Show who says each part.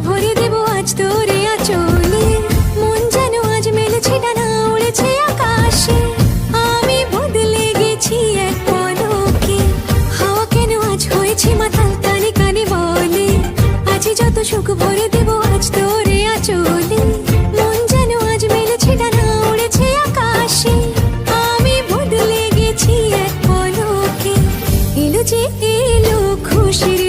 Speaker 1: ভরে দেব আজ তোরে আঁচলে। মন যেন আজ মেলেছে ডানা, উড়েছে আকাশে। আমি বদলে গেছি এক পলকে, হাওয়া কেন আজ হয়েছে মাতাল, কানে কানে বলে আজ যত সুখ ভরে দেব আজ তোরে আঁচলে। মন যেন আজ মেলেছে ডানা, উড়েছে আকাশে। আমি বদলে গেছি এক পলকে, এলো যে এলো খুশির